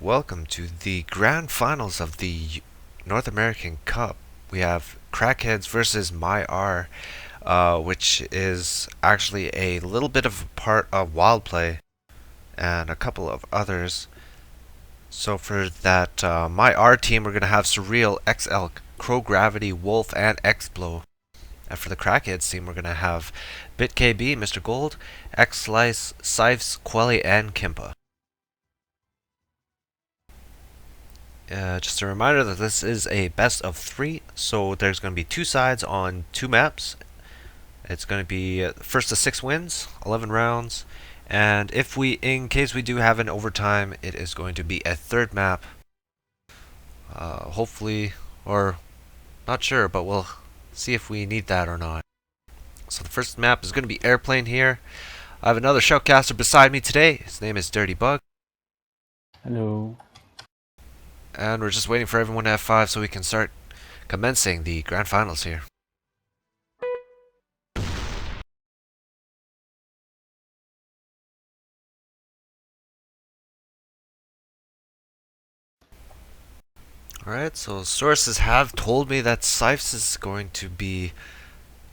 welcome to the grand finals of the North American Cup. We have Crackheads versus myR, which is actually a little bit of a part of Wild Play and a couple of others. So for that myR team, we're going to have Surreal, X-Elk, Crow Gravity, Wolf, and X-Blow. And for the Crackheads team, we're going to have BitKB, Mr. Gold, X-Slice, Sipes, Quelly, and Kimpa. Just a reminder that this is a best of 3, so there's going to be 2 sides on 2 maps. It's going to be first to 6 wins, 11 rounds, and in case we do have an overtime, it is going to be a 3rd map. Hopefully, or not sure, but we'll see if we need that or not. So the first map is going to be Airplane here. I have another shoutcaster beside me today. His name is Dirty Bug. Hello. And we're just waiting for everyone to F5 so we can start commencing the grand finals here. Alright, so sources have told me that Sipes is going to be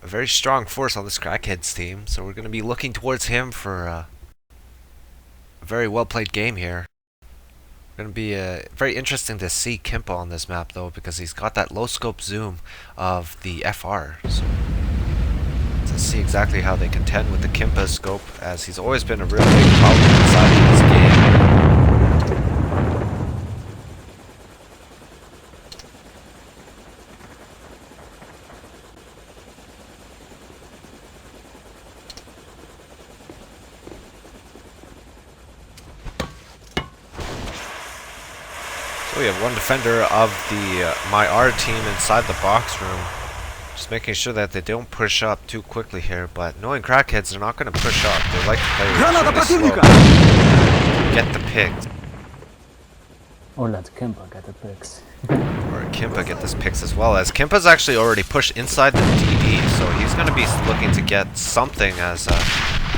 a very strong force on this Crackheads team, so we're going to be looking towards him for a very well played game here. Going to be very interesting to see Kimpa on this map though, because he's got that low scope zoom of the FR. So to see exactly how they contend with the Kimpa scope, as he's always been a real big problem inside of this game. So we have one defender of the myR team inside the box room, just making sure that they don't push up too quickly here. But knowing Crackheads, they're not going to push up. They like to play really slow. Get the pick. Or let Kimpa get the picks. Or Kimpa get this picks as well, as Kimpa's actually already pushed inside the DD, so he's going to be looking to get something as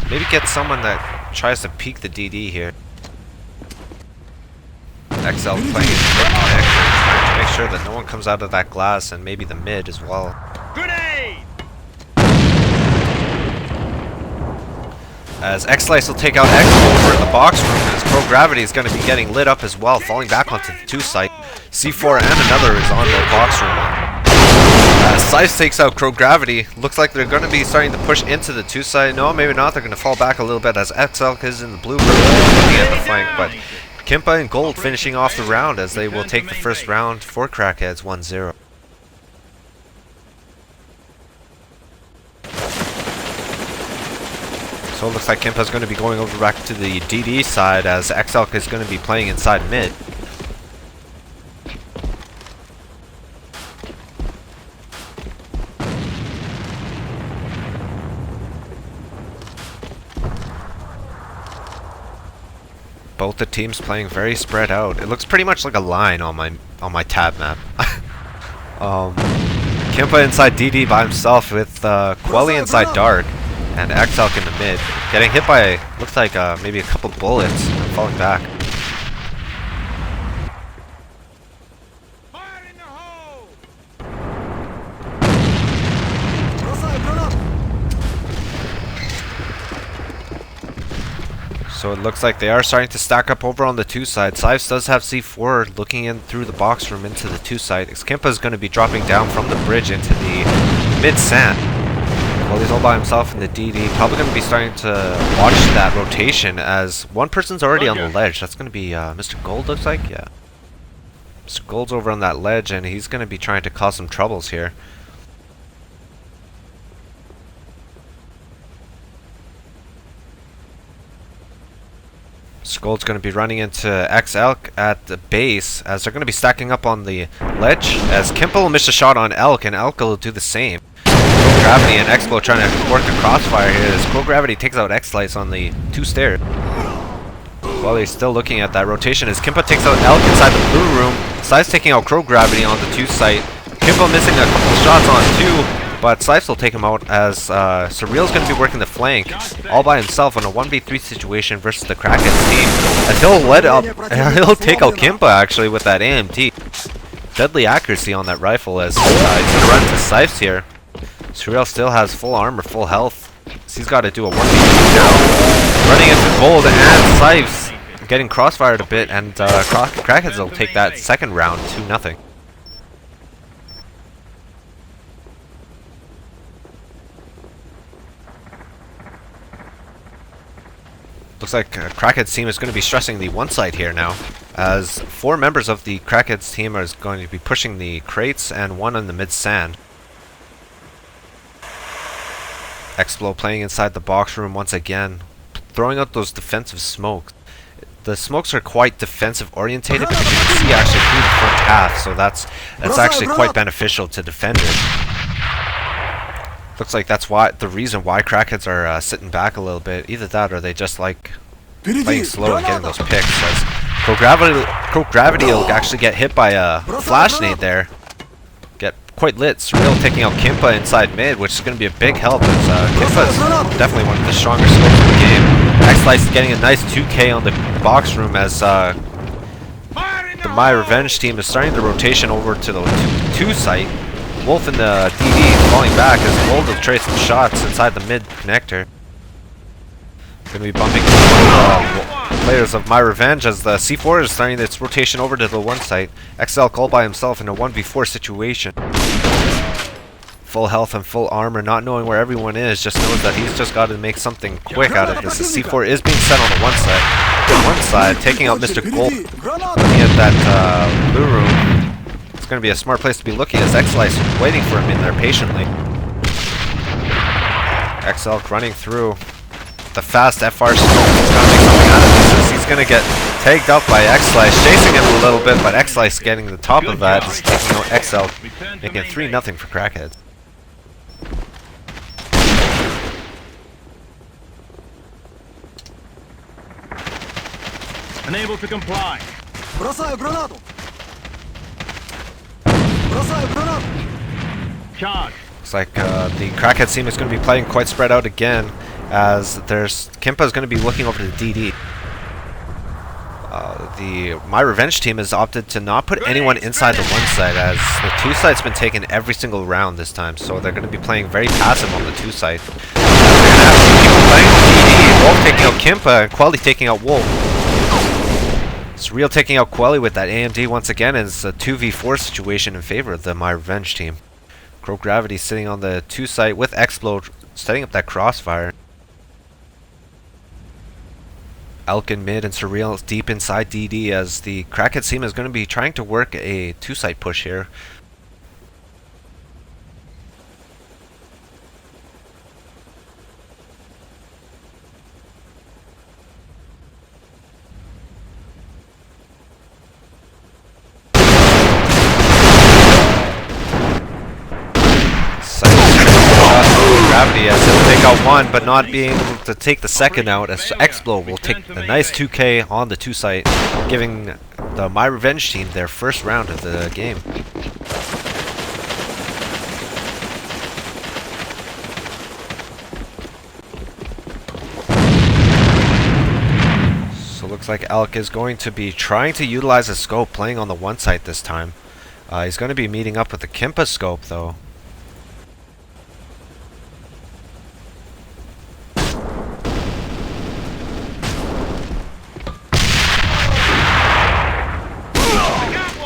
maybe get someone that tries to peek the DD here. XL playing his quick connect, trying to make sure that no one comes out of that glass, and maybe the mid as well. Grenade! As X-Slice will take out X over in the box room, as Crow Gravity is going to be getting lit up as well, falling back onto the 2 site. C4 and another is on the box room. As Sipes takes out Crow Gravity, looks like they're going to be starting to push into the 2 site. No, maybe not. They're going to fall back a little bit as XL is in the blue room looking at the flank, but Kimpa and Gold finishing off the round as they will take the first round for Crackheads 1-0. So it looks like Kimpa's going to be going over back to the DD side, as XL is going to be playing inside mid. Both the teams playing very spread out. It looks pretty much like a line on my tab map. Kimpa inside DD by himself with Quelly inside dark and X-Elk in the mid. Getting hit by, looks like maybe a couple bullets and falling back. So it looks like they are starting to stack up over on the 2 side. Sipes does have C4 looking in through the box room into the 2 side. Kimpa is going to be dropping down from the bridge into the mid sand. Well, he's all by himself in the DD. Probably going to be starting to watch that rotation, as one person's already on the ledge. That's going to be Mr. Gold, looks like. Yeah. Mr. Gold's over on that ledge, and he's going to be trying to cause some troubles here. Gold's going to be running into X-Elk at the base, as they're going to be stacking up on the ledge, as Kimpa will miss a shot on Elk, and Elk will do the same. Crow Gravity and X-Blow trying to work the crossfire here, as Crow Gravity takes out X-Slice on the 2 stairs. While he's still looking at that rotation, as Kimpa takes out Elk inside the blue room, Sipes taking out Crow Gravity on the 2 site. Kimpa missing a couple shots on 2, but Sipes will take him out as Surreal's going to be working the flank all by himself on a 1v3 situation versus the Crackheads team. As he'll take out Kimpa actually with that AMT. Deadly accuracy on that rifle as he's going to run to Sipes here. Surreal still has full armor, full health. So he's got to do a 1v2 now. Running into gold and Sipes getting crossfired a bit, and Crackheads will take that second round 2-0. Looks like Crackheads team is going to be stressing the one side here now, as 4 members of the Crackheads team are going to be pushing the crates and 1 on the mid sand. Explo playing inside the box room once again, throwing out those defensive smokes. The smokes are quite defensive orientated because you can see actually through the front half, so that's actually quite beneficial to defenders. Looks like that's the reason why Crackheads are sitting back a little bit. Either that or they just like playing slow and getting those picks. As Gravity will actually get hit by a flash nade there. Get quite lit. Surreal taking out Kimpa inside mid, which is going to be a big help, as Kimpa is definitely one of the stronger scopes in the game. X-Slice getting a nice 2K on the box room as the myRevenge team is starting the rotation over to the 2 site. Wolf in the DD falling back as Gold will trade some shots inside the mid connector. Going to be bumping players of myRevenge as the C4 is starting its rotation over to the 1 site. XL all by himself in a 1v4 situation. Full health and full armor, not knowing where everyone is, just knows that he's just got to make something quick out of this. The C4 is being set on the 1 side. The 1 side, taking out Mr. Gold, looking at that blue room. It's going to be a smart place to be looking as X-Slice waiting for him in there patiently. XL running through the fast FR smoke. He's going to make something out of this. He's going to get tagged up by X-Slice, chasing him a little bit, but X-Slice getting the top of that, is taking out XL, making it 3-0 for Crackheads. Unable to comply. Charge. Looks like the Crackhead team is going to be playing quite spread out again, as Kimpa is going to be looking over to DD. The myRevenge team has opted to not put anyone inside the 1 side, as the 2 side's been taken every single round this time, so they're going to be playing very passive on the 2 side. They're going to have 2 people playing DD, Wolf taking out Kimpa, and Quelly taking out Wolf. Surreal taking out Quelly with that AMD once again, and it's a 2v4 situation in favor of the myRevenge team. Gravity sitting on the 2 site with Explode, setting up that crossfire. Elk in mid and Surreal deep inside DD, as the Crackhead team is going to be trying to work a 2 site push here. Gravity as he'll take out 1, but not being able to take the second out, as Explo will take the nice 2K on the 2 site, giving the myRevenge team their first round of the game. So looks like Elk is going to be trying to utilize a scope, playing on the 1 site this time. He's going to be meeting up with the Kimpa scope though.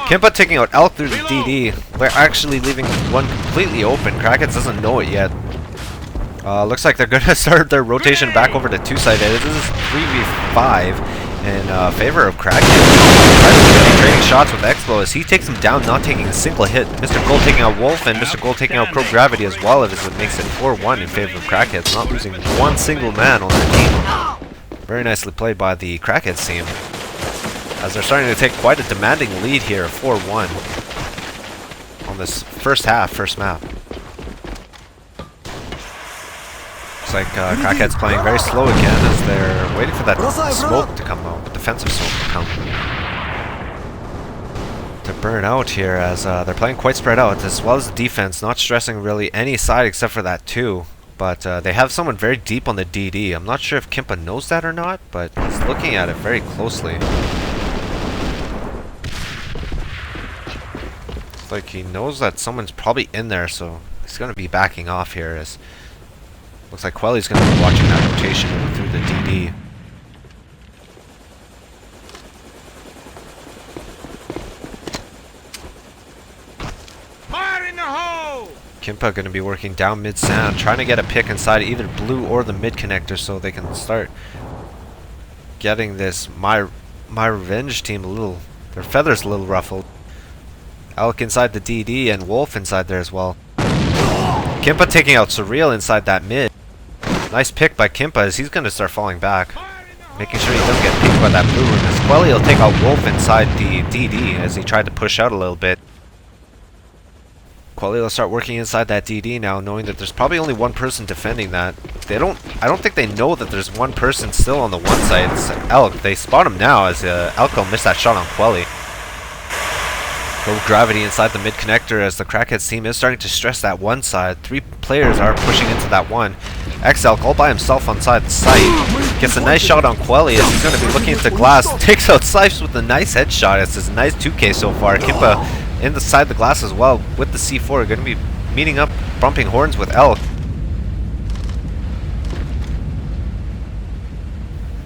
Kimpa taking out Elk through the DD. We're actually leaving 1 completely open. Crackheads doesn't know it yet. Looks like they're going to start their rotation back over to 2 side. This is 3v5 in favor of Crackheads. Trading shots with Explo as he takes him down, not taking a single hit. Mr. Gold taking out Wolf, and Mr. Gold taking out Gravity as well, as it makes it 4-1 in favor of Crackheads, not losing 1 single man on their team. Very nicely played by the Crackheads team, as they're starting to take quite a demanding lead here, 4-1 on this first map. Looks like Crackhead's playing very slow again, as they're waiting for that smoke to come out, defensive smoke to come. to burn out here as they're playing quite spread out, as well as the defense, not stressing really any side except for that 2. But they have someone very deep on the DD. I'm not sure if Kimpa knows that or not, but he's looking at it very closely. It's like he knows that someone's probably in there, so he's going to be backing off here. As looks like Quelly's going to be watching that rotation through the DD. Kimpa going to be working down mid-sand, trying to get a pick inside either blue or the mid connector so they can start getting this myRevenge team a little, their feathers a little ruffled. Elk inside the DD and Wolf inside there as well. Kimpa taking out Surreal inside that mid. Nice pick by Kimpa as he's going to start falling back, making sure he doesn't get picked by that blue room. As Quelly will take out Wolf inside the DD as he tried to push out a little bit. Quelly will start working inside that DD now, knowing that there's probably only one person defending that. I don't think they know that there's one person still on the one side. It's Elk. They spot him now as Elk will miss that shot on Quelly. Low gravity inside the mid connector as the Crackheads team is starting to stress that one side. 3 players are pushing into that one. Elk all by himself on side the site. Gets a nice shot on Quelly as he's going to be looking into glass. Takes out Sipes with a nice headshot. It's a nice 2K so far. Kimpa inside the glass as well with the C4. Going to be meeting up, bumping horns with Elk.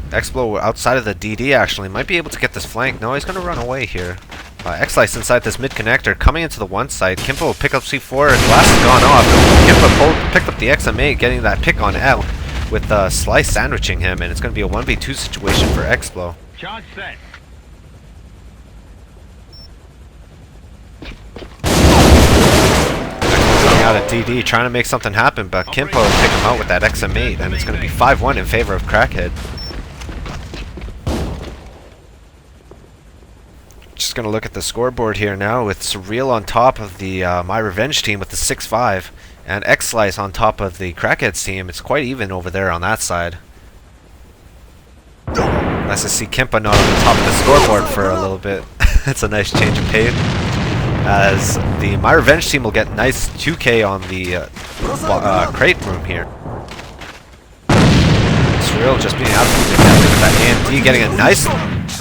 Explo outside of the DD actually might be able to get this flank. No, he's going to run away here. X-Slice inside this mid connector coming into the one side. Kimpa will pick up C4. Glass has gone off. Kimpa picked up the XM8, getting that pick on Elk with Slice sandwiching him, and it's going to be a 1v2 situation for Explo. Charge set. Out of DD trying to make something happen, but Kimpa will pick him out with that XM8, and it's going to be 5-1 in favor of Crackhead. Just going to look at the scoreboard here now with Surreal on top of the myRevenge team with the 6-5 and X-Slice on top of the Crackheads team. It's quite even over there on that side. Nice to see Kimpa not on the top of the scoreboard for a little bit. It's a nice change of pace. As the myRevenge team will get nice 2K on the crate room here. Surreal just being absolutely deadly with that AMD, getting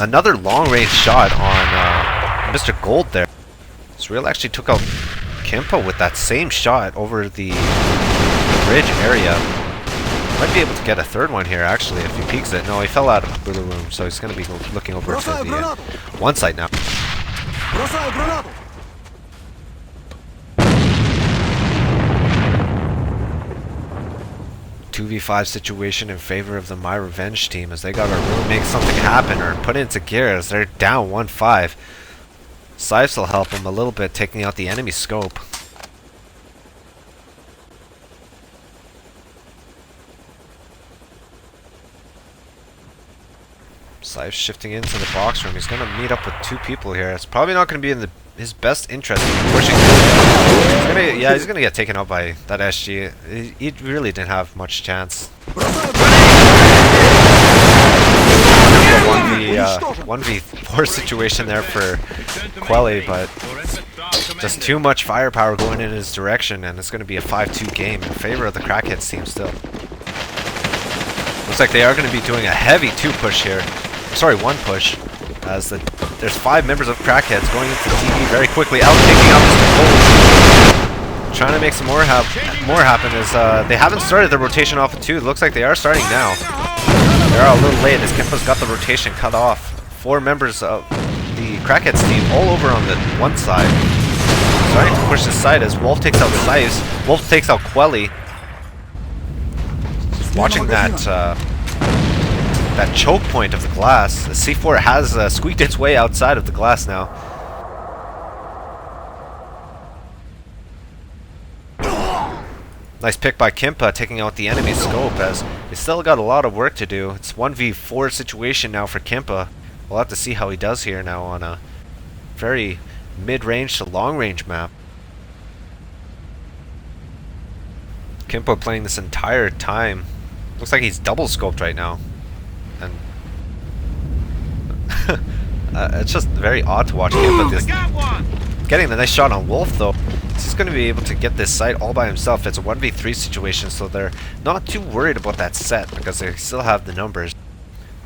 another long-range shot on Mr. Gold there. Surreal actually took out Kimpa with that same shot over the bridge area. Might be able to get a third one here actually if he peeks it. No, he fell out of the blue room, so he's going to be looking over to the one side now. 2v5 situation in favor of the myRevenge team as they gotta really make something happen or put it into gear as they're down 1-5. Sipes will help them a little bit, taking out the enemy scope. Sipes shifting into the box room. He's gonna meet up with 2 people here. It's probably not gonna be in his best interest pushing. He's gonna get taken out by that SG. He really didn't have much chance. 1v4 situation there for Quelly, but just too much firepower going in his direction, and it's going to be a 5-2 game in favor of the Crackheads team still. Looks like they are going to be doing a heavy 2 push here. Sorry, 1 push. As there's 5 members of Crackheads going into DD very quickly. Out taking out Mr. Gold. Trying to make some more happen as they haven't started the rotation off of 2. It looks like they are starting now. They're a little late as Kimpa's got the rotation cut off. 4 members of the Crackheads team all over on the one side. Starting to push this side as Wolf takes out Slice. Wolf takes out Quelly. Watching that that choke point of the glass. The C4 has squeaked its way outside of the glass now. Nice pick by Kimpa, taking out the enemy scope as they still got a lot of work to do. It's 1v4 situation now for Kimpa. We'll have to see how he does here now on a very mid-range to long-range map. Kimpa playing this entire time. Looks like he's double scoped right now. And It's just very odd to watch him, but this getting the nice shot on Wolf though. He's going to be able to get this site all by himself. It's a 1v3 situation, so they're not too worried about that set because they still have the numbers.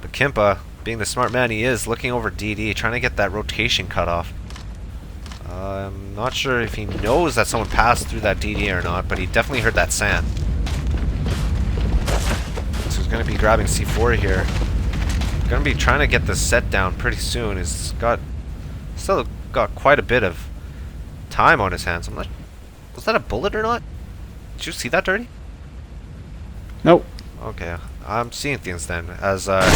But Kimpa, being the smart man he is, looking over DD, trying to get that rotation cut off. I'm not sure if he knows that someone passed through that DD or not, but he definitely heard that sand. So he's going to be grabbing C4 here. Going to be trying to get the set down pretty soon. He's still got quite a bit of time on his hands. I'm not. Was that a bullet or not? Did you see that, Dirty? Nope. Okay, I'm seeing things then. As players of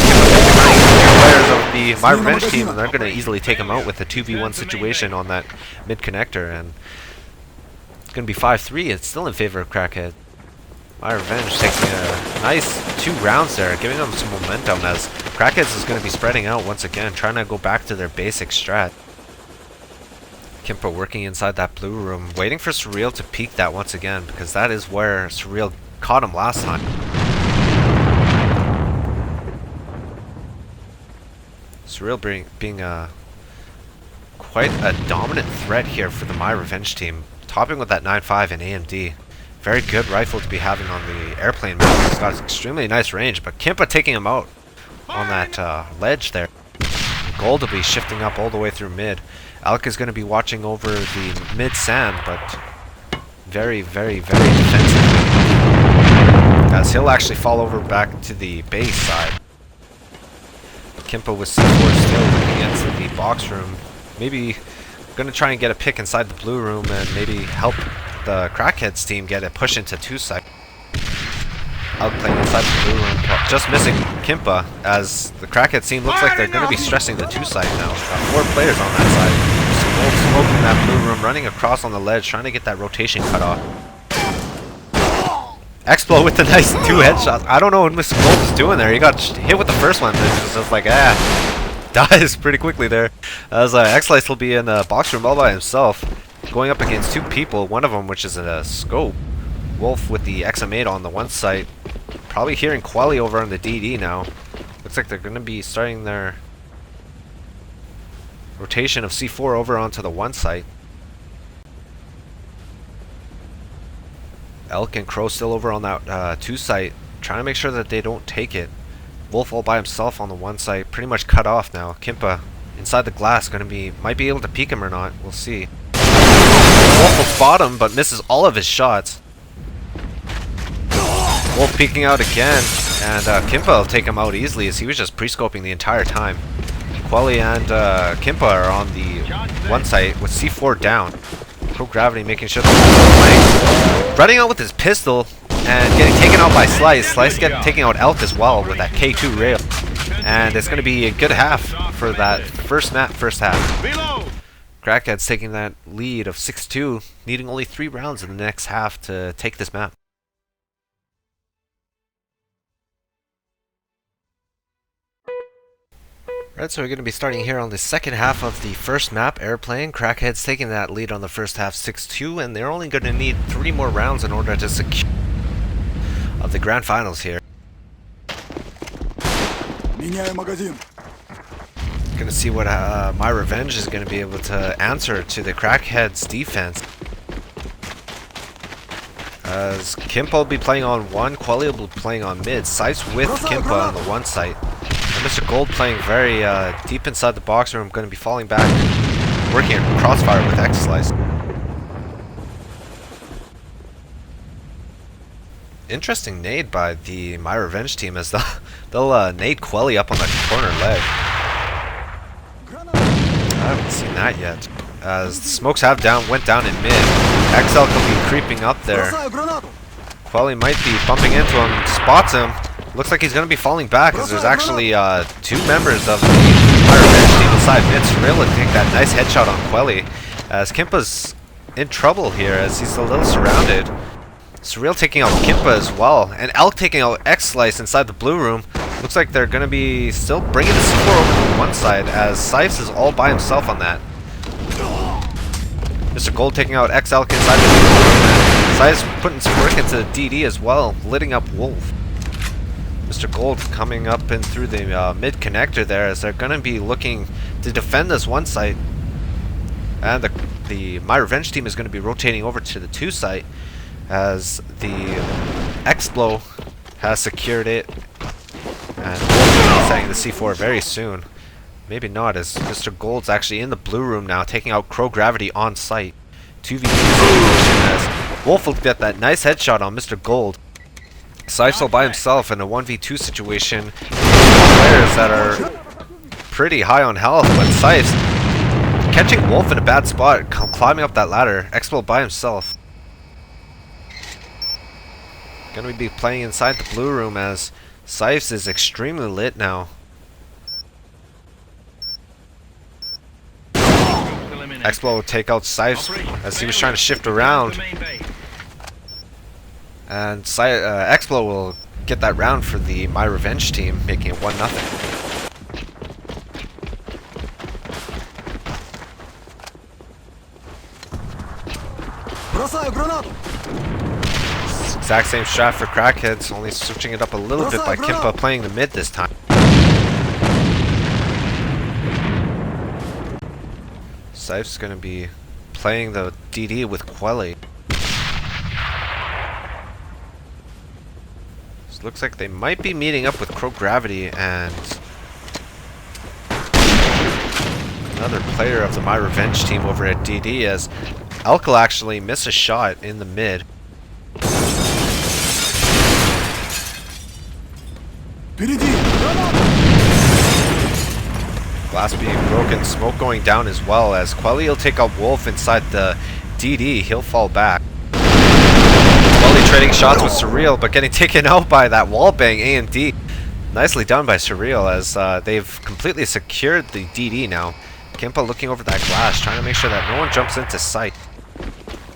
the myRevenge team, and they're going to easily take him out with a 2v1 situation on that mid connector, and it's going to be 5-3. It's still in favor of Crackhead. myRevenge taking a nice 2 rounds there, giving them some momentum as Crackheads is going to be spreading out once again, trying to go back to their basic strat. Kimpa working inside that blue room, waiting for Surreal to peek that once again, because that is where Surreal caught him last time. Surreal being quite a dominant threat here for the myRevenge team, topping with that 9.5 and AMD. Very good rifle to be having on the airplane map. He's got extremely nice range, but Kimpa taking him out on that ledge there. Gold will be shifting up all the way through mid. Alk is going to be watching over the mid sand, but very, very, very defensively, as he'll actually fall over back to the base side. Kimpa with C4 still looking into the box room. Maybe going to try and get a pick inside the blue room and maybe help the Crackheads team get a push into 2 side. Alk playing inside the blue room, just missing Kimpa, as the Crackheads team looks like they're going to be stressing the 2 side now. Got 4 players on that side. Gold smoking that blue room, running across on the ledge, trying to get that rotation cut off. Explo with the nice 2 headshots. I don't know what Mr. Gold was doing there. He got hit with the first one, but it's just like, dies pretty quickly there. As X-Lice will be in the box room all by himself, going up against 2 people, one of them which is a scope. Wolf with the XM8 on the one site. Probably hearing Quelly over on the DD now. Looks like they're going to be starting their rotation of C4 over onto the 1 site. Elk and Crow still over on that 2 site, trying to make sure that they don't take it. Wolf all by himself on the 1 site, pretty much cut off now. Kimpa inside the glass, might be able to peek him or not. We'll see. Wolf will spot him, but misses all of his shots. Wolf peeking out again, and Kimpa will take him out easily as he was just pre-scoping the entire time. Quelly and Kimpa are on the 1 site with C4 down. Pro Gravity making sure that he's playing. Running out with his pistol and getting taken out by Slice. Slice getting taken out Elk as well with that K2 rail. And it's going to be a good half for that first half. Crackheads taking that lead of 6-2, needing only 3 rounds in the next half to take this map. Right, so we're going to be starting here on the second half of the first map, Airplane. Crackheads taking that lead on the first half 6-2, and they're only going to need 3 more rounds in order to secure of the grand finals here. Going to see what myRevenge is going to be able to answer to the Crackheads defense. As Kimpa will be playing on 1, Quelly will be playing on mid. Sights with Kimpa on the 1 site. And Mr. Gold playing very deep inside the box room, going to be falling back, working a crossfire with X-Slice. Interesting nade by the myRevenge team as they'll nade Quelly up on the corner leg. I haven't seen that yet. As the smokes went down in mid. XL could be creeping up there. Quelly might be bumping into him, spots him. Looks like he's going to be falling back as there's actually 2 members of the myRevenge team inside mid. Surreal to take that nice headshot on Quelly. As Kimpa's in trouble here as he's a little surrounded. Surreal taking out Kimpa as well. And Elk taking out X-Slice inside the blue room. Looks like they're going to be still bringing the C4 over to the 1 side as Sipes is all by himself on that. Mr. Gold taking out X-Elk inside the blue room. Sipes putting some work into the DD as well, lighting up Wolf. Mr. Gold coming up and through the mid connector there, as they're going to be looking to defend this one site. And the myRevenge team is going to be rotating over to the 2 site, as the Explo has secured it. And we'll be setting the C4 very soon. Maybe not, as Mr. Gold's actually in the blue room now, taking out Crow Gravity on site. 2v2 situation, as Wolf will get that nice headshot on Mr. Gold. Sifes all by himself in a 1v2 situation. Players that are pretty high on health, but Sifes catching Wolf in a bad spot, climbing up that ladder. Expo by himself. Gonna be playing inside the blue room, as Sifes is extremely lit now. Expo will take out Sifes as he was trying to shift around. And Explo will get that round for the myRevenge team, making it 1-0. Exact same strat for Crackheads, only switching it up a little bit by Kimpa playing the mid this time. Sife's going to be playing the DD with Quelly. Looks like they might be meeting up with Crow Gravity and another player of the myRevenge team over at DD, as Elk will actually miss a shot in the mid. Glass being broken, smoke going down as well, as Quelly will take out Wolf inside the DD. He'll fall back. Quelly trading shots with Surreal, but getting taken out by that wallbang AMD. Nicely done by Surreal, as they've completely secured the DD now. Kimpa looking over that glass, trying to make sure that no one jumps into sight,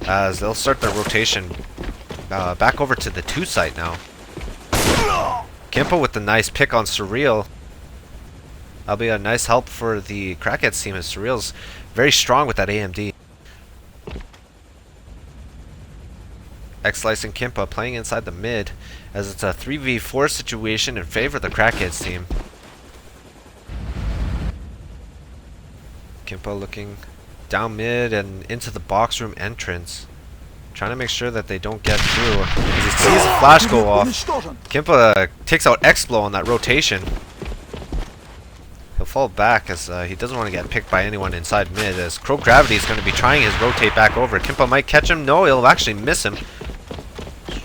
as they'll start their rotation back over to the 2 site now. Kimpa with the nice pick on Surreal. That'll be a nice help for the Crackheads team, as Surreal's very strong with that AMD. X-Slice and Kimpa playing inside the mid, as it's a 3v4 situation in favor of the Crackheads team. Kimpa looking down mid and into the box room entrance, trying to make sure that they don't get through. As he sees a flash go off, Kimpa takes out Explo on that rotation. He'll fall back, as he doesn't want to get picked by anyone inside mid, as Crow Gravity is going to be trying his rotate back over. Kimpa might catch him. No, he'll actually miss him.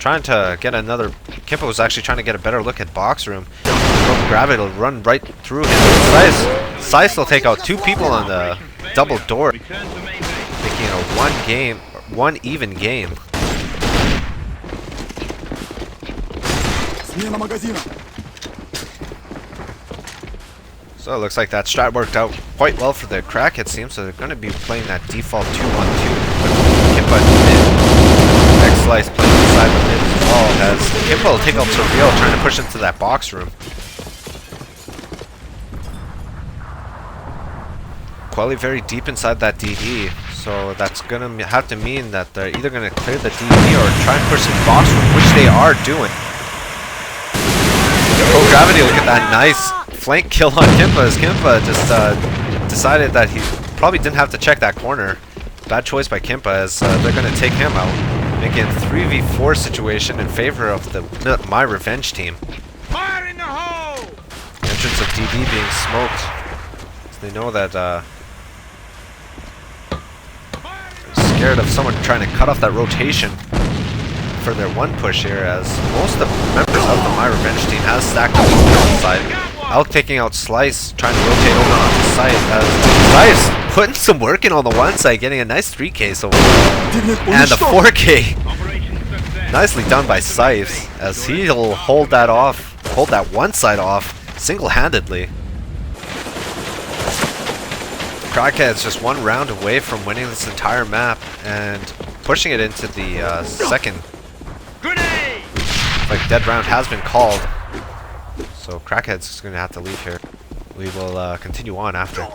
Trying to get another. Kimpa was actually trying to get a better look at box room. Crow Gravity will run right through him. Slice will take out 2 people on the double door, making it a one even game. So it looks like that strat worked out quite well for the Crackheads team, so they're going to be playing that default 2-1-2. Kimpa in the mid. X-Slice playing inside the mid as well, as Kimpa will take out Surreal, trying to push into that box room. Quelly very deep inside that DD, so that's going to have to mean that they're either going to clear the DD or try and push the box room, which they are doing. Crow Gravity will get that nice flank kill on Kimpa, as Kimpa just decided that he probably didn't have to check that corner. Bad choice by Kimpa, as they're going to take him out, making a 3v4 situation in favor of the myRevenge team. Fire in the hole! Entrance of DD being smoked, so they know that they're scared of someone trying to cut off that rotation for their 1 push here, as most of the members of the myRevenge team has stacked up on the side. Elk taking out Slice, trying to rotate over on the site, as Slice putting some work in on the 1 side, getting a nice 3K so and a 4K. Nicely done by Sipes, as he'll hold that 1 side off single-handedly. Crackheads just 1 round away from winning this entire map and pushing it into the second. Like dead round has been called, so Crackheads is going to have to leave here. We will continue on after.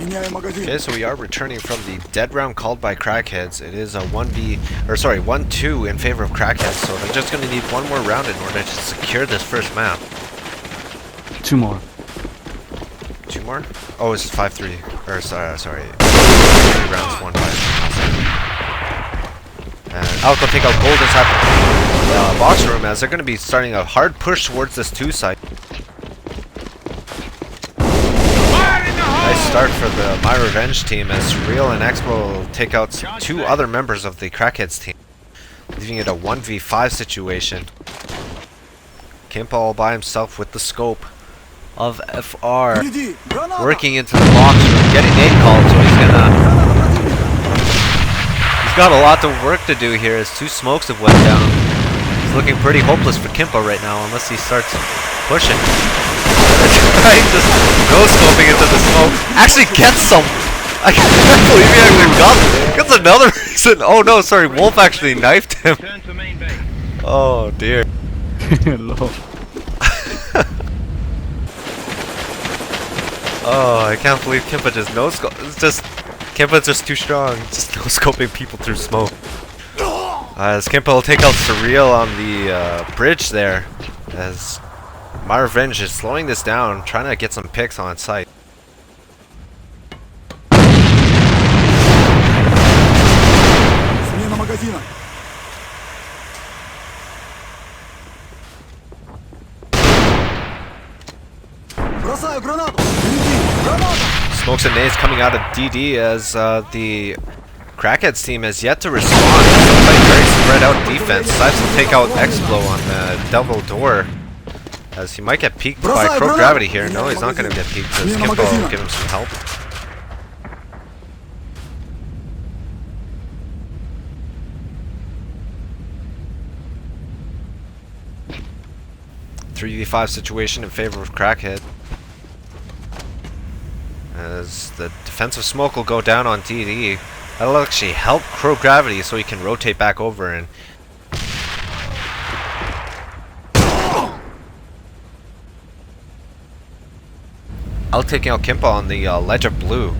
Okay, so we are returning from the dead round called by Crackheads. It is a 1-2 in favor of Crackheads, so they're just going to need one more round in order to secure this first map. 2 more. 2 more? Oh, it's 5-3. Or, sorry. 3 rounds, 1-5. And I'll go take out gold inside the box room as they're going to be starting a hard push towards this 2 site. Nice start for the myRevenge team as Real and Expo will take out 2 other members of the Crackheads team, leaving it a 1v5 situation. Kimpa all by himself with the scope of FR, working into the box room, getting nade called, so he's got a lot of work to do here as 2 smokes have went down. It's looking pretty hopeless for Kimpa right now unless he starts pushing. Right, just no-scoping into the smoke. Actually gets some. I can't believe he actually gets another reason. Oh no, sorry, Wolf actually knifed him. Oh dear. Lol. Oh, I can't believe Kimpa just no-scope. It's just Kimpa's just too strong. Just no-scoping people through smoke. As Kimpa will take out Surreal on the bridge there, as myRevenge is slowing this down, trying to get some picks on site. Smokes and nades coming out of DD as the Crackheads team has yet to respond. It's like very spread out defense. Sives will take out Explo on the double door, as he might get peeked by Crow Gravity here. No, he's not going to get peeked because Kimpa will give him some help. .3v5 situation in favor of Crackhead, as the defensive smoke will go down on DD. That'll actually help Crow Gravity so he can rotate back over and I'll taking out Kimpa on the ledge of blue.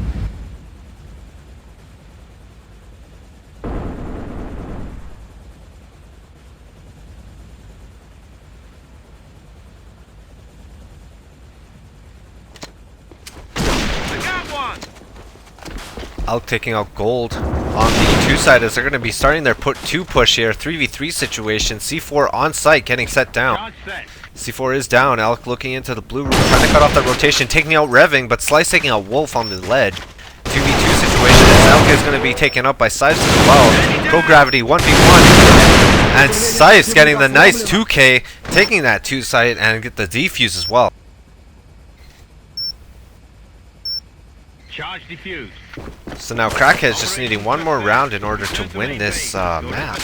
Elk taking out gold on the 2 side as they're going to be starting their 2 push here. 3v3 situation. C4 on site getting set down. C4 is down. Elk looking into the blue room, trying to cut off that rotation, taking out Reving, but Slice taking out Wolf on the ledge. 2v2 situation as Elk is going to be taken up by Sipes as well. Pro Gravity 1v1. And Sipes getting the nice 2k, taking that 2 site and get the defuse as well. Charge defused. So now Crackhead's just needing one more round in order to win this map.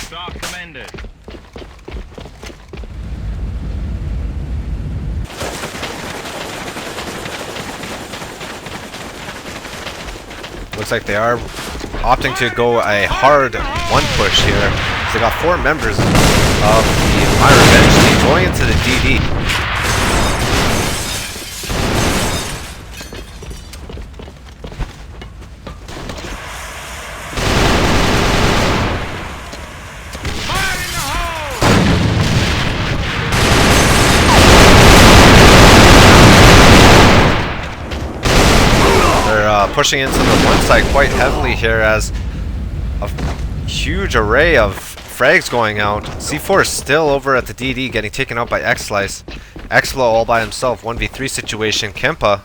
Looks like they are opting to go a hard 1 push here. They got 4 members of the myRevenge team going into the DD. Pushing into the 1 side quite heavily here as a huge array of frags going out. C4 is still over at the DD getting taken out by X-Slice. X-Flow all by himself, 1v3 situation. Kimpa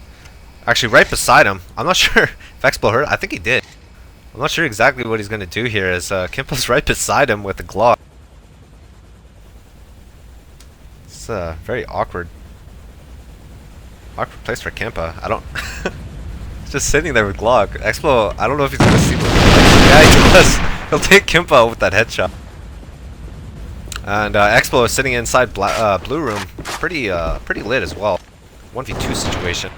actually right beside him. I'm not sure if X-Flow hurt. I think he did. I'm not sure exactly what he's going to do here as Kimpa's right beside him with the Glock. It's a very awkward place for Kimpa. I don't... Just sitting there with Glock. Expo, I don't know if he's gonna see. Yeah, he does. He'll take Kimpa with that headshot. And Expo is sitting inside blue room, pretty lit as well. 1v2 situation.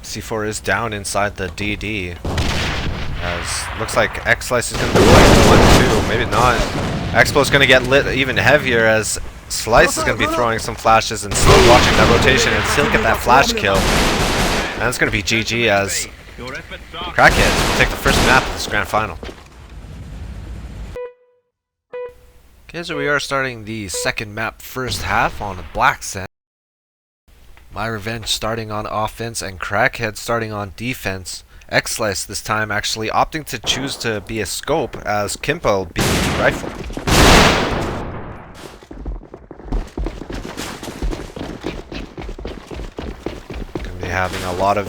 C4 is down inside the DD. As looks like X-Slice is gonna be playing 1-2, maybe not. Expo is gonna get lit even heavier as Slice is going to be throwing some flashes and still watching that rotation and still get that flash kill. And it's going to be GG as Crackheads will take the first map of this grand final. Okay, so we are starting the second map first half on a black set. myRevenge starting on offense and Crackhead starting on defense. X-Slice this time actually opting to choose to be a scope as Kimpa will be the rifle. Gonna be having a lot of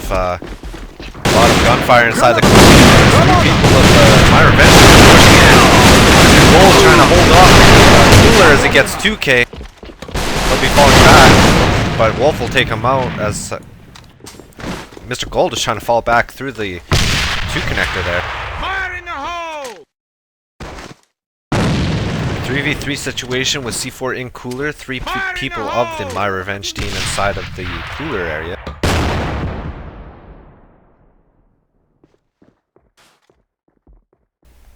gunfire inside the corner. Three people of myRevenge pushing in. Gold trying to hold off Cooler as he gets 2k. He'll be falling back, but Wolf will take him out as Mr. Gold is trying to fall back through the 2 connector there. Fire in the hole! 3v3 situation with C4 in Cooler. 3 people of the myRevenge team inside of the Cooler area.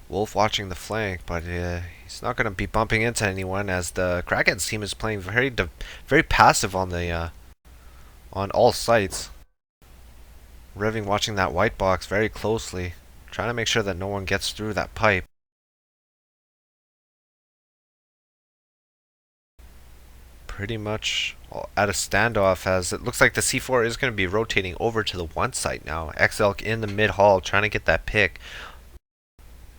Wolf watching the flank, but he's not going to be bumping into anyone as the Crackheads team is playing very passive on the on all sites. Reving watching that white box very closely, trying to make sure that no one gets through that pipe. Pretty much at a standoff as it looks like the C4 is going to be rotating over to the 1 site now. X-Elk in the mid hall trying to get that pick.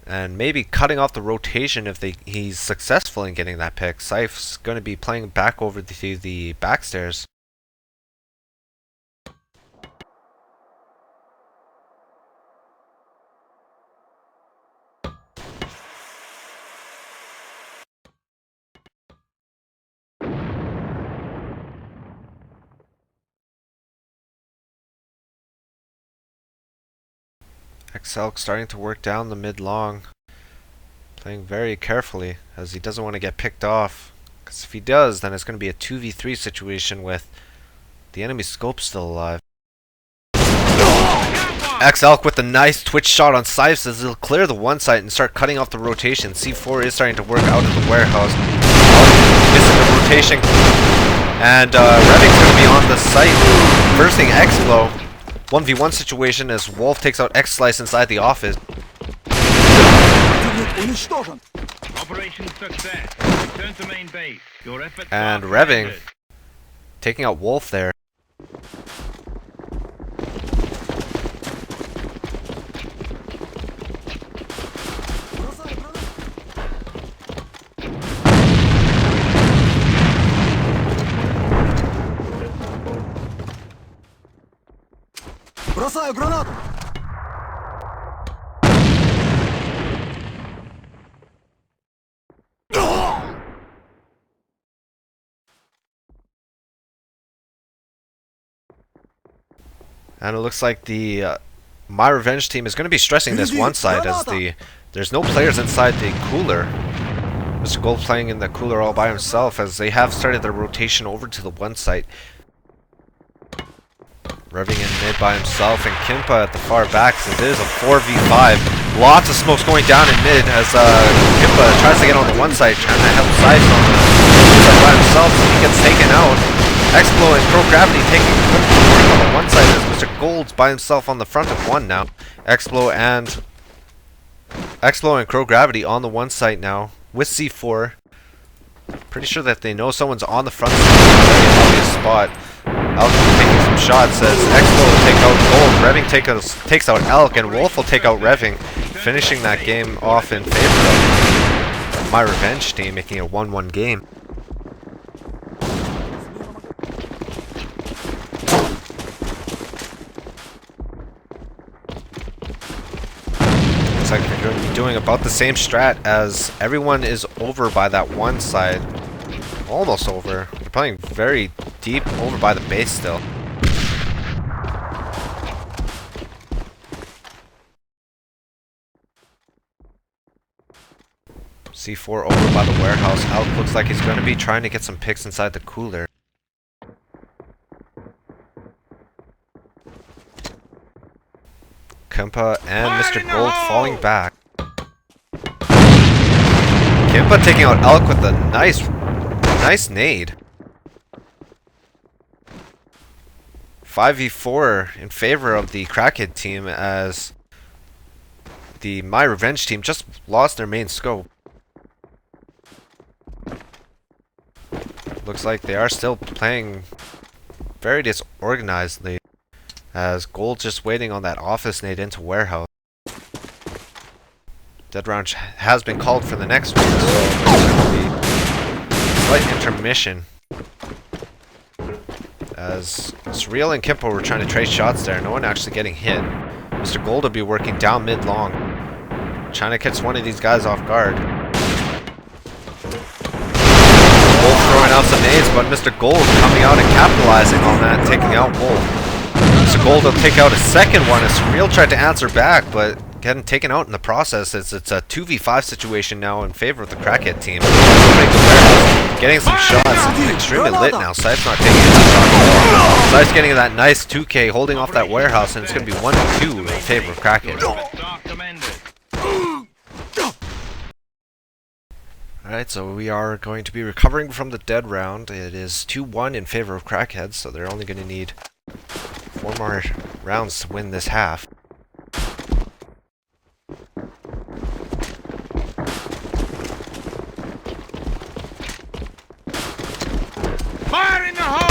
And maybe cutting off the rotation if he's successful in getting that pick. Sife's going to be playing back over to the backstairs. X-Elk starting to work down the mid-long. Playing very carefully as he doesn't want to get picked off. Because if he does, then it's going to be a 2v3 situation with the enemy scope still alive. X-Elk with a nice twitch shot on Sipes as he'll clear the 1 site and start cutting off the rotation. C4 is starting to work out of the warehouse. Missing the rotation. And Reving's going to be on the site. Bursting X-Flow. 1v1 situation as Wolf takes out X-Slice inside the office. Operation success. Return to main base. Your efforts And are Reving commended. taking out Wolf there. Бросаю гранату! And it looks like the myRevenge team is going to be stressing this 1 side as there's no players inside the Cooler. Mr. Gold playing in the Cooler all by himself as they have started their rotation over to the 1 site. Reving in mid by himself and Kimpa at the far back, so it is a 4v5. Lots of smokes going down in mid as Kimpa tries to get on the 1 side, trying to help Size on the 1 side by himself, so he gets taken out. Explo and Pro Gravity taking good work on the 1 side as Mr. Gold's by himself on the front of 1 now. Explo and Crow Gravity on the 1 side now with C4. Pretty sure that they know someone's on the front side. Very obvious spot. Elk taking some shots as Explo will take out Gold. Reving takes out Elk and Wolf will take out Reving, finishing that game off in favor of myRevenge team, making it a 1-1 game. Looks like they're going to be doing about the same strat as everyone is over by that 1 side. Almost over. They're playing very deep over by the base still. C4 over by the warehouse. Elk looks like he's going to be trying to get some picks inside the Cooler. Kimpa and Mr. Gold falling back. Kimpa taking out Elk with a nice nice nade. 5v4 in favor of the Crackhead team, as the myRevenge team just lost their main scope. Looks like they are still playing very disorganizedly, as Gold just waiting on that office nade into warehouse. Dead round has been called for the next one, so there's going to be a slight intermission, as Surreal and Kimpo were trying to trade shots there. No one actually getting hit. Mr. Gold will be working down mid long, trying to catch one of these guys off guard. Gold throwing out some nades, but Mr. Gold coming out and capitalizing on that, taking out Gold. Mr. Gold will take out a second one as Surreal tried to answer back, but getting taken out in the process. It's a 2v5 situation now in favor of the Crackhead team. Getting some shots. It's extremely lit now. Scythe's not taking any shots. Scythe's getting that nice 2k, holding off that warehouse, and it's going to be 1-2 in favor of Crackhead. Alright, so we are going to be recovering from the dead round. It is 2-1 in favor of Crackheads, so they're only going to need 4 more rounds to win this half. Fire in the hole!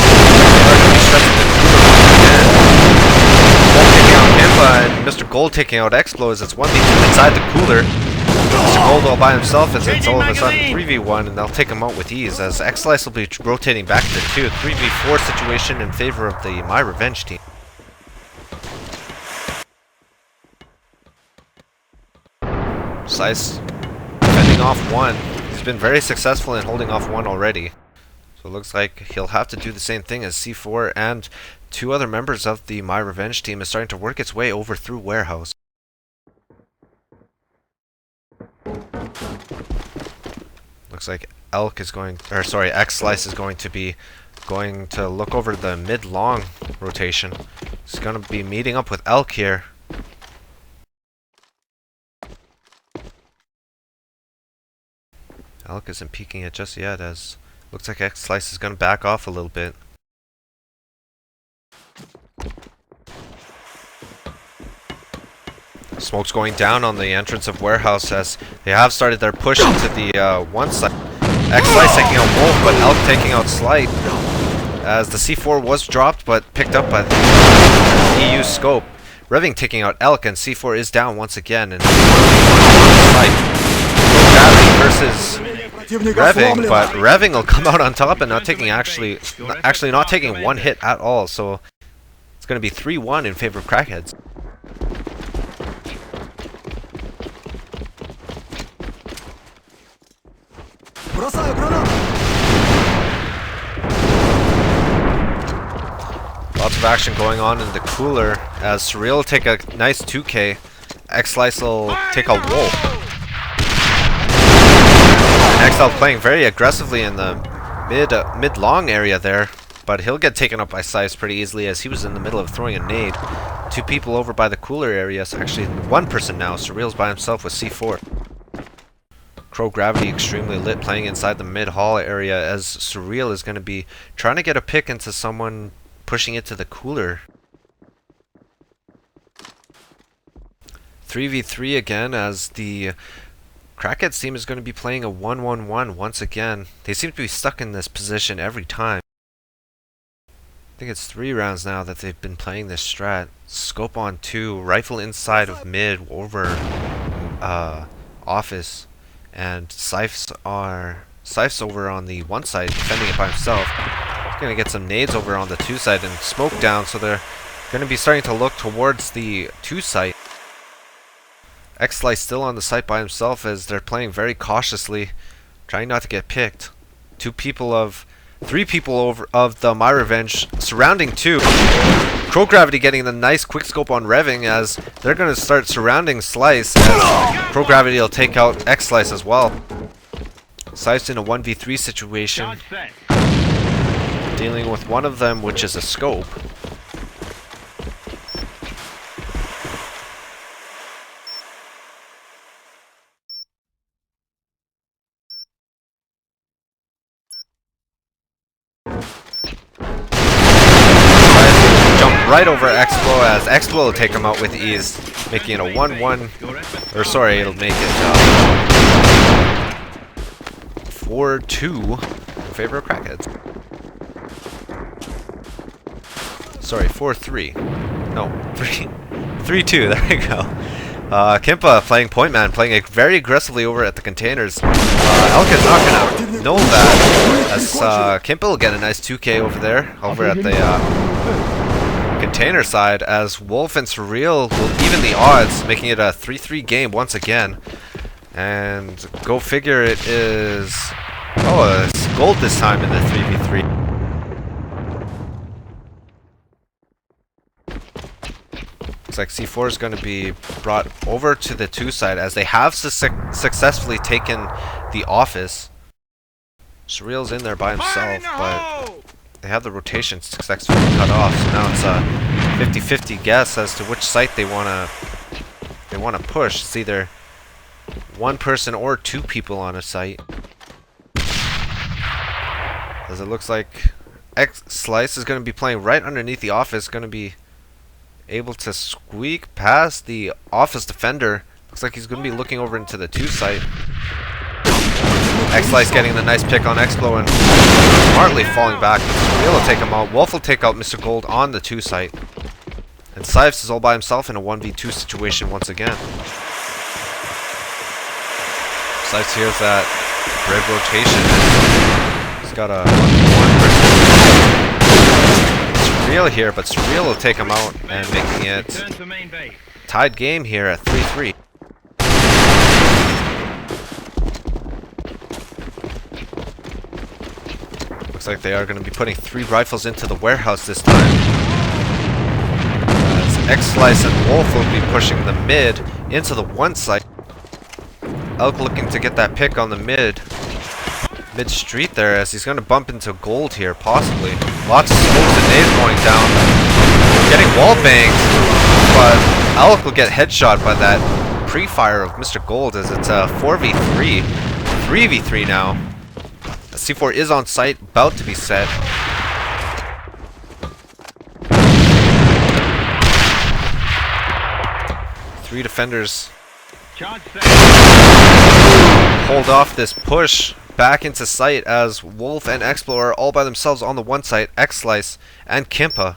And Mr. Gold taking out Explos. It's 1v2 inside the cooler. Mr. Gold all by himself as it's all of a sudden 3v1, and they'll take him out with ease, as X-Slice will be rotating back to 2. 3v4 situation in favor of the myRevenge team. Slice fending off 1. He's been very successful in holding off 1 already. So it looks like he'll have to do the same thing as C4, and 2 other members of the myRevenge team is starting to work its way over through warehouse. Looks like X-Slice is going to be going to look over the mid-long rotation. He's going to be meeting up with Elk here. Elk isn't peeking it just yet, as looks like X-Slice is going to back off a little bit. Smoke's going down on the entrance of warehouse, as they have started their push into the one side. X-Slice taking out Wolf, but Elk taking out Slight, as the C4 was dropped but picked up by the EU scope. Reving taking out Elk, and C4 is down once again, and Slight. Versus Reving, but Reving will come out on top and not taking actually not taking one hit at all, so it's going to be 3-1 in favor of Crackheads. Lots of action going on in the cooler, as Surreal will take a nice 2k, X-Slice will take a Wolf. XL playing very aggressively in the mid-long area there, but he'll get taken up by Scythe pretty easily, as he was in the middle of throwing a nade. 2 people over by the cooler area, so actually 1 person now. Surreal's by himself with C4. Crow Gravity extremely lit, playing inside the mid-hall area, as Surreal is going to be trying to get a pick into someone pushing it to the cooler. 3v3 again, as the Crackheads team is going to be playing a 1-1-1 once again. They seem to be stuck in this position every time. I think it's 3 rounds now that they've been playing this strat. Scope on 2, rifle inside of mid over office, and Scythe's over on the 1 side, defending it by himself. He's going to get some nades over on the 2 side and smoke down, so they're going to be starting to look towards the 2 site. X-Slice still on the site by himself, as they're playing very cautiously, trying not to get picked. 3 people over of the myRevenge surrounding 2. Crow Gravity getting the nice quick scope on Reving, as they're going to start surrounding Slice, as Crow Gravity will take out X-Slice as well. Slice in a 1v3 situation, dealing with one of them, which is a scope. right over Explo as Explo will take him out with ease, making it a 1-1, or sorry, it'll make it 4-2 in favor of Crackheads. Sorry, 4-3. No, 3-2, there we go. Kimpa playing point man, playing it very aggressively over at the containers. Elkin's not gonna know that, as Kimpa will get a nice 2K over there, over at the container side, as Wolf and Surreal will even the odds, making it a 3-3 game once again. And go figure, it is... oh, it's gold this time in the 3v3. Looks like C4 is going to be brought over to the 2 side as they have successfully taken the office. Surreal's in there by himself, but they have the rotation successfully cut off. So now it's a 50-50 guess as to which site they want to push. It's either one person or 2 people on a site. As it looks like Slice is going to be playing right underneath the office, going to be able to squeak past the office defender. Looks like he's going to be looking over into the 2 site. X-Slice getting the nice pick on Explo and smartly falling back. Real will take him out. Wolf will take out Mr. Gold on the 2 site. And Sipes is all by himself in a 1v2 situation once again. Sipes hears that red rotation. He's got a 1 Surreal here, but Surreal will take him out and making it tied game here at 3-3. Looks like they are going to be putting 3 rifles into the warehouse this time. As X-Slice and Wolf will be pushing the mid into the 1 site. Elk looking to get that pick on the mid street there, as he's going to bump into Gold here, possibly. Lots of smokes and nades going down. Getting wall banged, but Elk will get headshot by that pre-fire of Mr. Gold, as it's a 4v3. 3v3 now. C4 is on site, about to be set. Three defenders hold off this push back into site, as Wolf and Explo are all by themselves on the 1 site. X-Slice and Kimpa.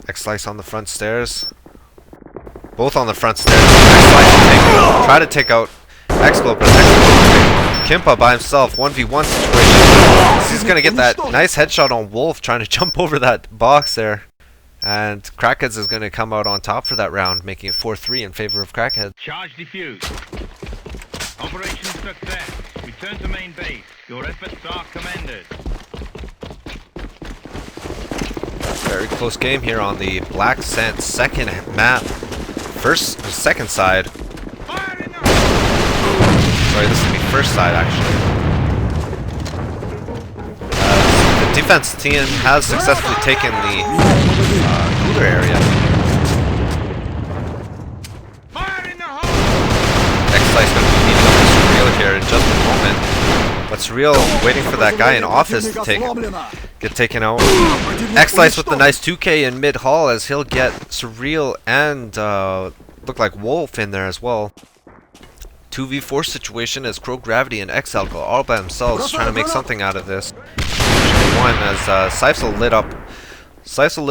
X-Slice on the front stairs. Both on the front stairs. X-Slice try to take out Explo, but Kimpa by himself, 1v1 situation. He's gonna get that nice headshot on Wolf, trying to jump over that box there. And Crackheads is gonna come out on top for that round, making it 4-3 in favor of Crackheads. Charge defused. Operation success. Return to main base. Your efforts are commended. Very close game here on the Black Scent second map. Second side. Sorry, this will be first side actually. The defense team has successfully taken the cooler area. X-Slice going to be beating up Surreal here in just a moment. But Surreal waiting for that guy in office to get taken out. X-Slice with the nice 2K in mid-hall, as he'll get Surreal and look like Wolf in there as well. 2v4 situation as Crow Gravity and X-Alco all by themselves trying to make something out of this. One as Sipes lit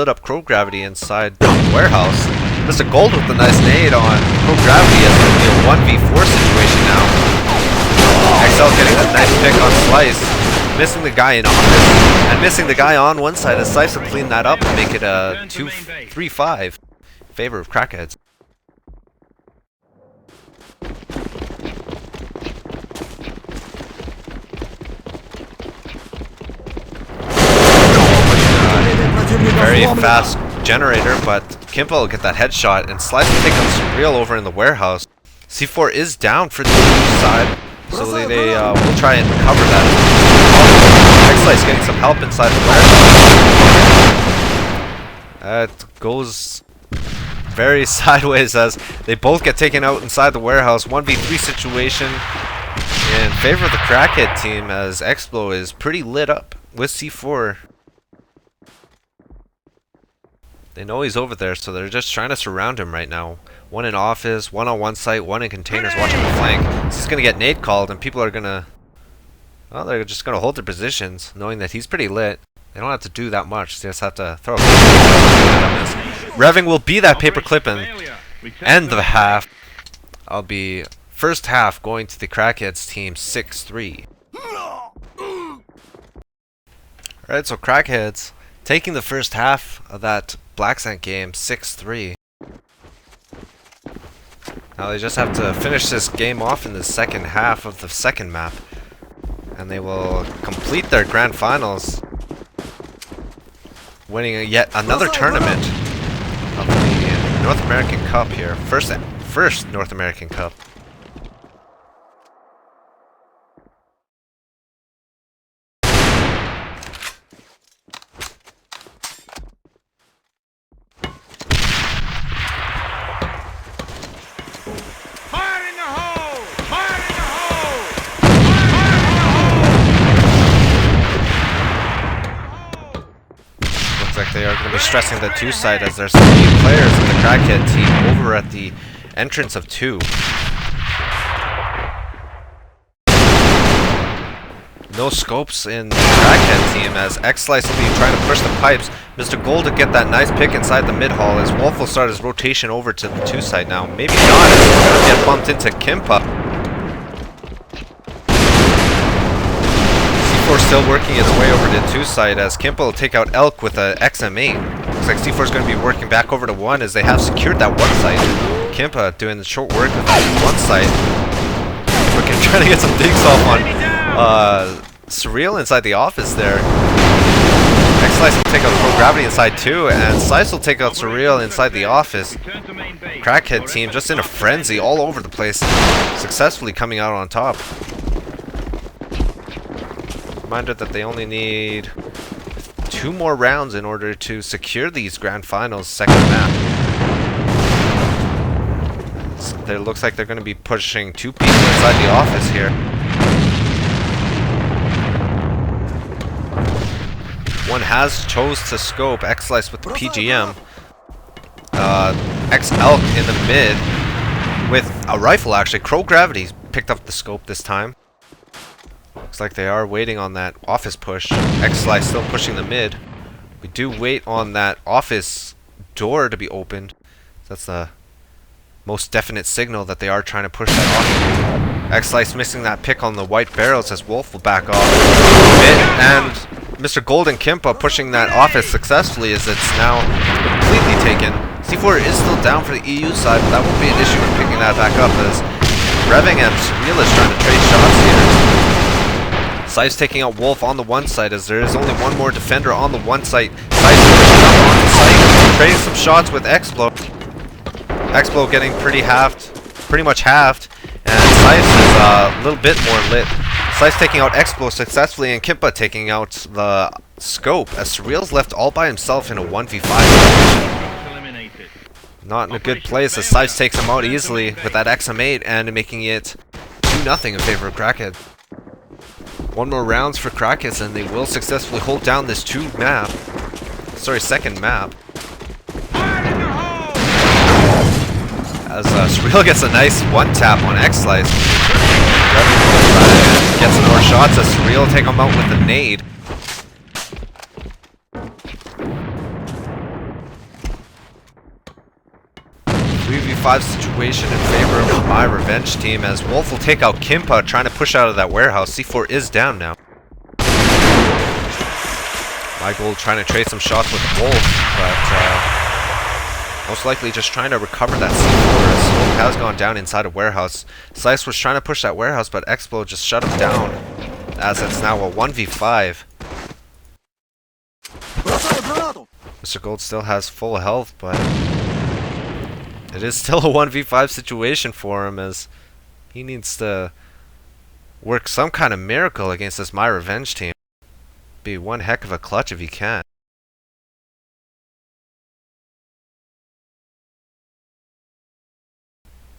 up Crow Gravity inside the warehouse. Mr. Gold with the nice nade on Crow Gravity, as it'll be a 1v4 situation now. XL getting a nice pick on Slice, missing the guy in office and missing the guy on 1 side, as Sipes will clean that up and make it a 3-5 in favor of Crackheads. Very fast generator, but Kimpa will get that headshot, and Slice will take out Surreal over in the warehouse. C4 is down for the side, so they will try and recover that. X-Slice getting some help inside the warehouse. It goes very sideways as they both get taken out inside the warehouse. 1v3 situation in favor of the Crackhead team, as Explo is pretty lit up. with C4. They know he's over there, so they're just trying to surround him right now. One in office, one on one site, one in containers watching the flank. This is going to get nade called, and people are going to... Well, they're just going to hold their positions, knowing that he's pretty lit. They don't have to do that much. They just have to throw a Reving will be that paperclip and end the half. I'll be first half going to the Crackheads team 6-3. Alright, so Crackheads taking the first half of that Black Sand game 6-3. Now they just have to finish this game off in the second half of the second map. And they will complete their grand finals, winning yet another tournament of the North American Cup here. First North American Cup. They are going to be stressing the 2 side as there's 3 players in the Crackhead team over at the entrance of 2. No scopes in the Crackhead team as X-Slice will be trying to push the pipes. Mr. Gold to get that nice pick inside the mid hall as Wolf will start his rotation over to the 2 side now. Maybe not, as he's going to get bumped into Kimpa. C4 still working its way over to 2 side as Kimpa will take out Elk with a XM8. Looks like C4 is going to be working back over to 1 as they have secured that 1 side. Kimpa doing the short work with that 1 side. Freaking trying to get some digs off on Surreal inside the office there. X-Slice will take out Pro Gravity inside 2, and Slice will take out Surreal inside the office. Crackhead team just in a frenzy all over the place, successfully coming out on top. Reminder that they only need 2 more rounds in order to secure these grand finals second map. It looks like they're going to be pushing 2 people inside the office here. One has chose to scope X-Slice with the PGM. X-Elk in the mid with a rifle actually. Crow Gravity picked up the scope this time. Looks like they are waiting on that office push. X-Slice still pushing the mid. We do wait on that office door to be opened. That's the most definite signal that they are trying to push that office. X-Slice missing that pick on the white barrels as Wolf will back off. And Mr. Gold and Kimpa pushing that office successfully as it's now completely taken. C4 is still down for the EU side, but that won't be an issue in picking that back up as Reving and Surreal is trying to trade shots here. Scythe's taking out Wolf on the 1 side as there is only 1 more defender on the 1 site. Scythe's pushing up on the site, trading some shots with Explo. Explo getting pretty much halved, and Scythe is a little bit more lit. Scythe's taking out Explo successfully, and Kimpa taking out the scope as Surreal's left all by himself in a 1v5. Not in a good place as Scythe takes him out easily with that XM8 and making it 2-0 in favor of Crackhead. 1 more rounds for Crackheads and they will successfully hold down this second map. As Surreal gets a nice 1-tap on X-Slice. Get some more shots as Surreal take him out with a nade. .5 situation in favor of the myRevenge team as Wolf will take out Kimpa trying to push out of that warehouse. C4 is down now. myGold trying to trade some shots with Wolf, but most likely just trying to recover that C4 as Wolf has gone down inside a warehouse. Slice was trying to push that warehouse, but Explo just shut him down as it's now a 1v5. Mr. Gold still has full health, but it is still a 1v5 situation for him as he needs to work some kind of miracle against this myRevenge team. Be one heck of a clutch if he can.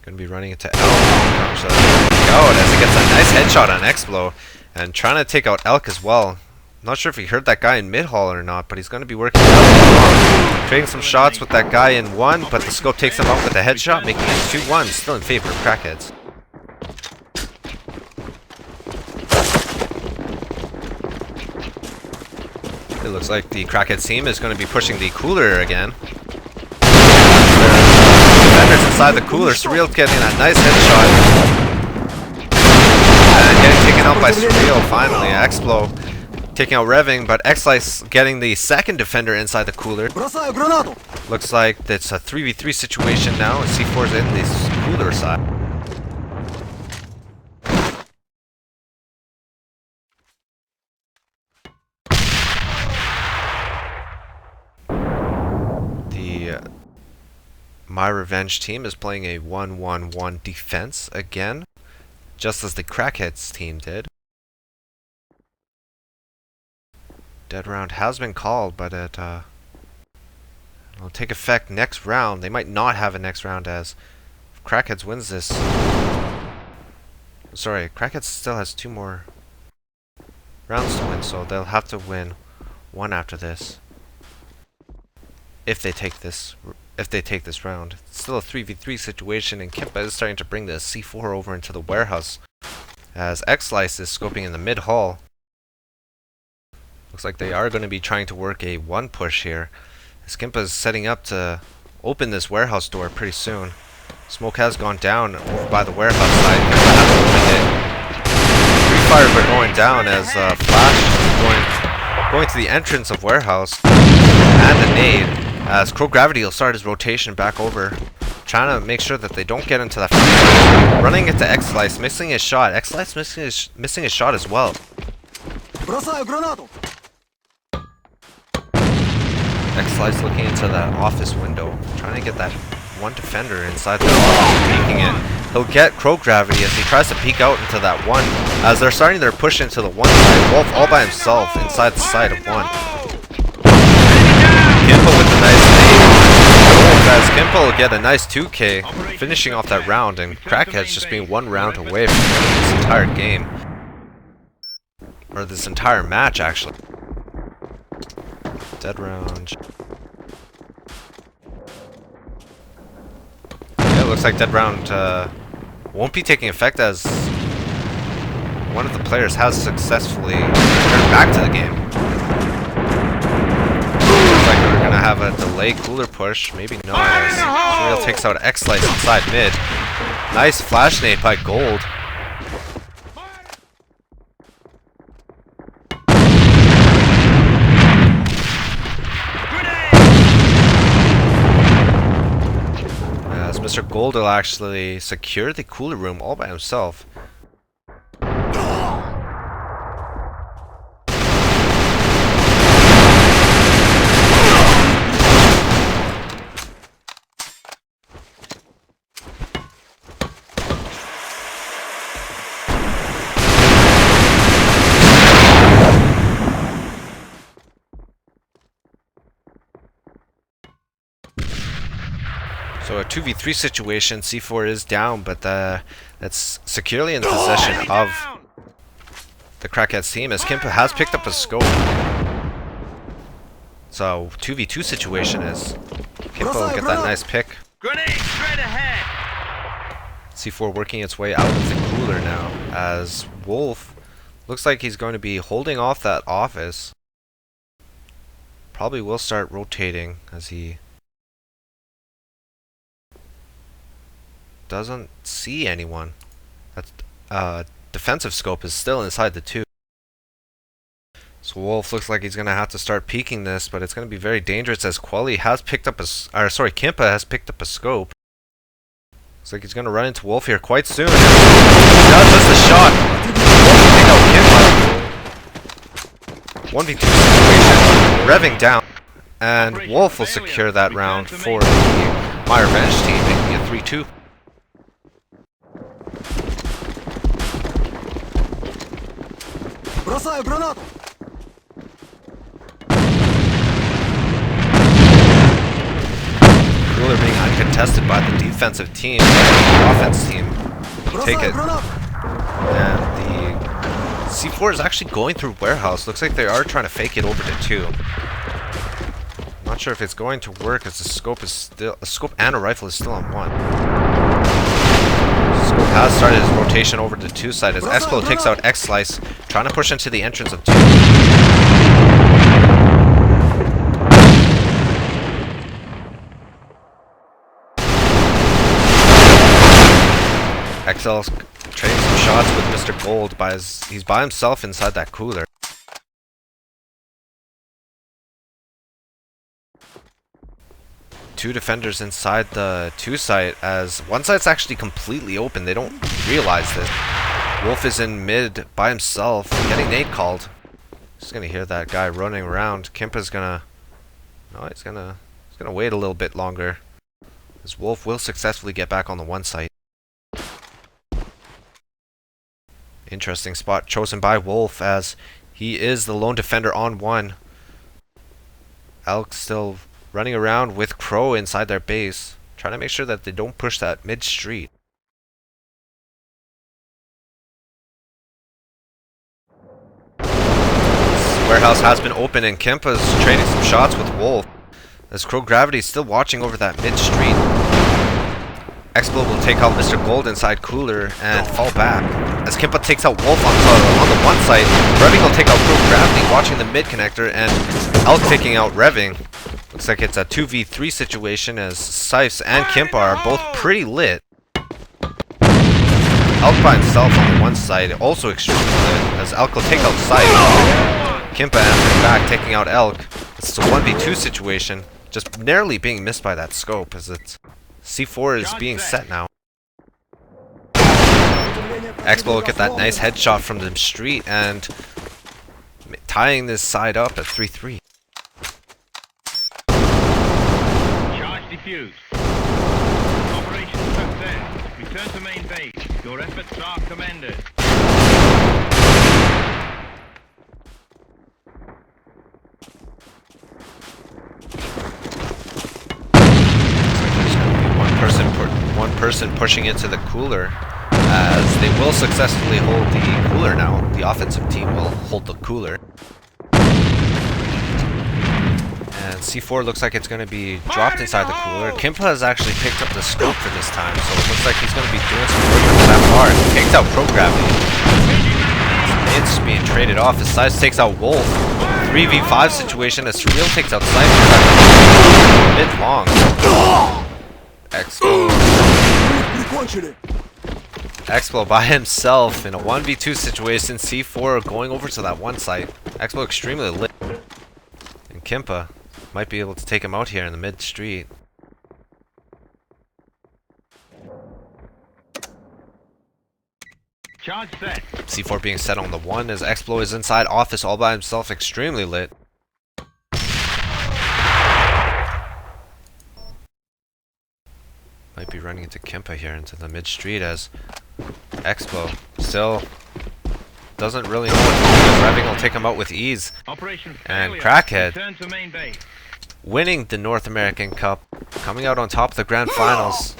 Gonna be running into Elk. Out as he gets a nice headshot on Explo and trying to take out Elk as well. Not sure if he heard that guy in mid-hall or not, but he's going to be working out. Trading some shots with that guy in 1, but the scope takes him out with a headshot, making it 2-1, still in favor of Crackheads. It looks like the Crackheads team is going to be pushing the cooler again. Defenders inside the cooler, Surreal getting a nice headshot. And getting taken out by Surreal finally. Explo taking out Reving, but X-Slice getting the second defender inside the cooler. Looks like it's a 3v3 situation now, and C4's in this cooler side. The myRevenge team is playing a 1-1-1 defense again, just as the Crackheads team did. Dead round has been called, but it will take effect next round. They might not have a next round, as if Crackheads wins this. Sorry, Crackheads still has 2 more rounds to win, so they'll have to win 1 after this. If they take this round. It's still a 3v3 situation, and Kimpa is starting to bring the C4 over into the warehouse, as X-Slice is scoping in the mid-hall. Looks like they are going to be trying to work a 1 push here, as Kimpa is setting up to open this warehouse door pretty soon. Smoke has gone down over by the warehouse side. Kimpa has opened it. 3 fires are going down as Flash is going to the entrance of warehouse, and a nade, as Crow Gravity will start his rotation back over, trying to make sure that they don't get into that front. Running into X-Slice, missing his shot. X-Slice missing his shot as well. X-Slice looking into the office window, trying to get that 1 defender inside the office, peeking it. He'll get Crow Gravity as he tries to peek out into that 1, as they're starting their push into the 1 side. Wolf all by himself inside the side of 1. Kimpa with the nice nade. As Kimpa will get a nice 2k, finishing off that round, and Crackheads just being 1 round away from this entire game. Or this entire match, actually. Dead round. Yeah, it looks like dead round won't be taking effect, as one of the players has successfully returned back to the game. Looks like we're gonna have a delay cooler push, maybe not, as Surreal takes out X-Slice inside mid. Nice flash nade by Gold. Mr. Gold will actually secure the cooler room all by himself. So a 2v3 situation, C4 is down, but that's securely in the possession of the Crackheads team, as Kimpa has picked up a scope. So 2v2 situation as Kimpa will get that nice pick. Grenade straight ahead. C4 working its way out of the cooler now, as Wolf looks like he's going to be holding off that office. Probably will start rotating as he doesn't see anyone. That defensive scope is still inside the 2. So Wolf looks like he's gonna have to start peeking this, but it's gonna be very dangerous, as Quelly has picked up a Kimpa has picked up a scope. Looks like he's gonna run into Wolf here quite soon. That's just a shot. Wolf will take out Kimpa. 1v2 situation, revving down, and Wolf will secure that round for the myRevenge team, making it 3-2. Бросаю гранату! Cooler being uncontested by the defensive team, the offense team take it. And the C4 is actually going through warehouse. Looks like they are trying to fake it over to 2. Not sure if it's going to work as the scope is still a scope and a rifle is still on 1. Scope has started his rotation over to 2 side as Explo takes out X Slice, trying to push into the entrance of 2. XL's trading some shots with Mr. Gold he's by himself inside that cooler. Two defenders inside the 2 site as 1 site's actually completely open. They don't realize this. Wolf is in mid by himself, getting nade called. Just gonna hear that guy running around. Kimpa's gonna he's gonna wait a little bit longer. As Wolf will successfully get back on the 1 site. Interesting spot chosen by Wolf as he is the lone defender on 1. Elk still running around with Crow inside their base, trying to make sure that they don't push that mid street. Warehouse has been open and Kempa's trading some shots with Wolf. As Crow Gravity is still watching over that mid street. Explo will take out Mr. Gold inside cooler and fall back. As Kempa takes out Wolf on the 1 site, Reving will take out Crow Gravity watching the mid connector and Elk taking out Reving. Looks like it's a 2v3 situation as Sipes and Kempa are both pretty lit. Elk by himself on the 1 side, also extremely lit, as Elk will take out Sipes. Kempa answering back, taking out Elk. It's a 1v2 situation, just narrowly being missed by that scope as it's C4 is being set now. Explo will get that nice headshot from the street and tying this side up at 3-3. Charge defused. Operation success. Return to main base. Your efforts are commended. One person pushing into the cooler as they will successfully hold the cooler now. The offensive team will hold the cooler. And C4 looks like it's going to be dropped inside the cooler. Kimpa has actually picked up the scope for this time, so it looks like he's going to be doing some work with that bar. He takes out Pro Gravity. It's being traded off as Size takes out Wolf. 3v5 situation as Surreal takes out Cypher. Mid long. Explo by himself in a 1v2 situation. C4 going over to that 1 site. Explo extremely lit. And Kimpa might be able to take him out here in the mid street. Charge set. C4 being set on the 1 as Explo is inside office all by himself, extremely lit. Might be running into Kempa here into the mid street as Explo still doesn't really know what to do. Reving will take him out with ease. And Crackhead winning the North American Cup, coming out on top of the Grand Finals.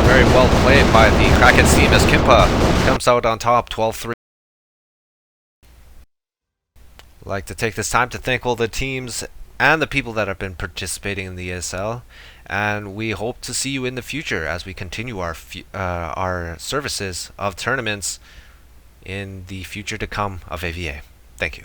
Very well played by the Crackheads team as Kimpa comes out on top 12-3. I'd like to take this time to thank all the teams and the people that have been participating in the ESL, and we hope to see you in the future as we continue our services of tournaments in the future to come of AVA. Thank you.